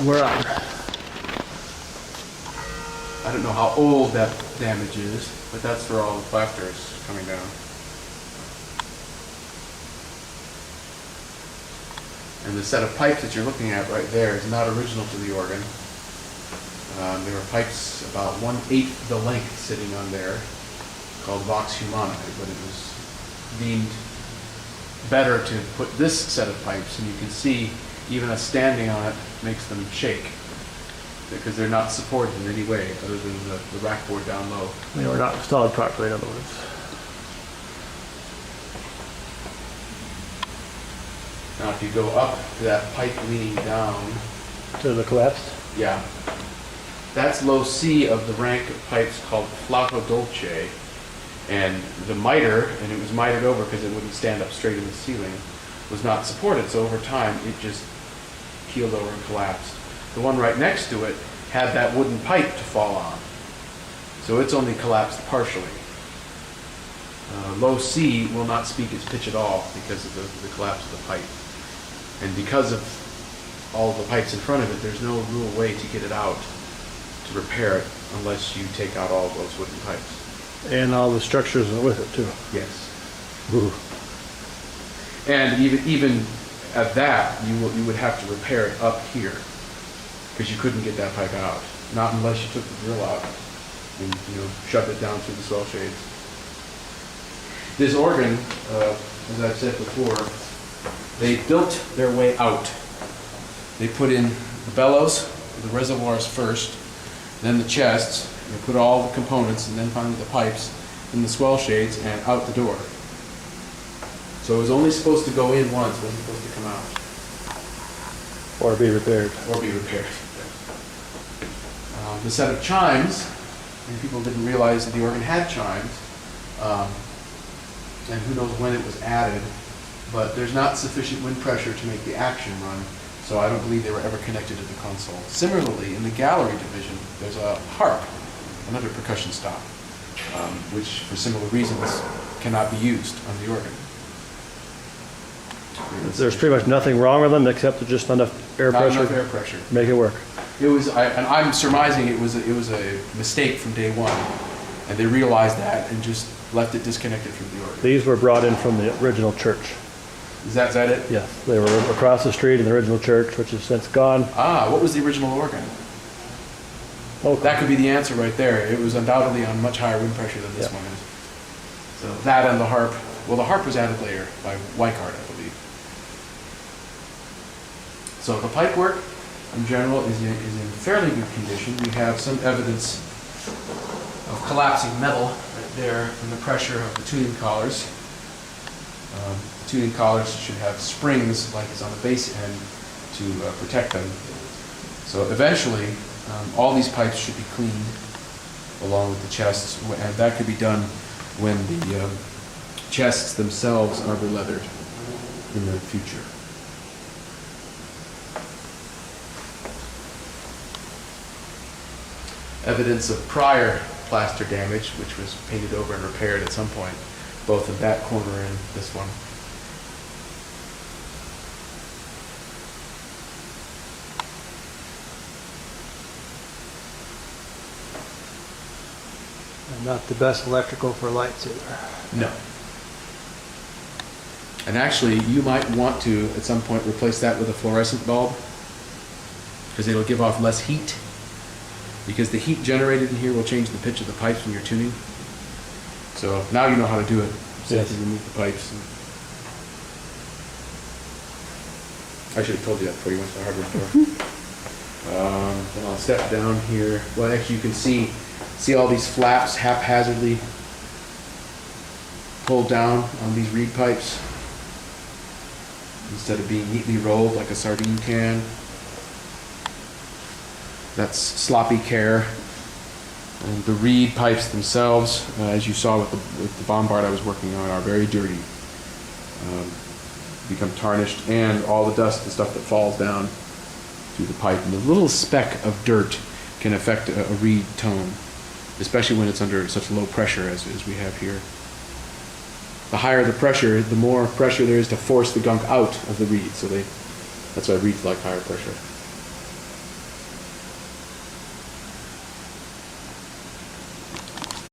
We're on. I don't know how old that damage is, but that's where all the plaster is coming down. And the set of pipes that you're looking at right there is not original to the organ. There were pipes about 1/8 the length sitting on there, called Vox Humana, but it was deemed better to put this set of pipes, and you can see even us standing on it makes them shake because they're not supported in any way other than the rack board down low. They were not installed properly, in other words. Now if you go up to that pipe leaning down, To the collapsed? yeah, that's low C of the rank of pipes called flauto dolce. And the miter, and it was mitered over because it wouldn't stand up straight in the ceiling, was not supported. So over time, it just keeled over and collapsed. The one right next to it had that wooden pipe to fall on. So it's only collapsed partially. Low C will not speak its pitch at all because of the collapse of the pipe. And because of all the pipes in front of it, there's no real way to get it out to repair it unless you take out all of those wooden pipes. And all the structures with it, too. Yes. Ooh. And even at that, you would have to repair it up here because you couldn't get that pipe out, not unless you took the drill out and shoved it down through the swell shades. This organ, as I've said before, they built their way out. They put in the bellows, the reservoirs first, then the chests. They put all the components, and then finally the pipes in the swell shades and out the door. So it was only supposed to go in once, it wasn't supposed to come out. Or be repaired. Or be repaired. The set of chimes, and people didn't realize that the organ had chimes, and who knows when it was added, but there's not sufficient wind pressure to make the action run, so I don't believe they were ever connected to the console. Similarly, in the gallery division, there's a harp, another percussion stop, which for similar reasons cannot be used on the organ. There's pretty much nothing wrong with them except just enough air Not pressure. enough air pressure. Make it work. It was, and I'm surmising it was a mistake from day one, and they realized that and just left it disconnected from the organ. These were brought in from the original church. Is that it? Yes, they were across the street in the original church, which is since gone. Ah, what was the original organ? Oh, That could be the answer right there. It was undoubtedly on much higher wind pressure than this Yeah. one is. So that and the harp. Well, the harp was added later by Weikart, I believe. So the pipe work, in general, is in fairly good condition. We have some evidence of collapsing metal right there from the pressure of the tuning collars. The tuning collars should have springs, like is on the base end, to protect them. So eventually, all these pipes should be cleaned along with the chests, and that could be done when the chests themselves are leathered in the future. Evidence of prior plaster damage, which was painted over and repaired at some point, both in that corner and this one. and not the best electrical for lights either. No. And actually, you might want to, at some point, replace that with a fluorescent bulb, because it'll give off less heat, because the heat generated in here will change the pitch of the pipes when you're tuning. So now you know how to do it. So Yes. you can remove the pipes. I should have told you that before you went to the hardware store. Then I'll step down here. Well, actually, you can see all these flaps haphazardly pulled down on these reed pipes instead of being neatly rolled like a sardine can. That's sloppy care. And the reed pipes themselves, as you saw with the bombard I was working on, are very dirty. Become tarnished, and all the dust and stuff that falls down through the pipe. And the little speck of dirt can affect a reed tone, especially when it's under such low pressure as we have here. The higher the pressure, the more pressure there is to force the gunk out of the reed. So that's why reeds like higher pressure.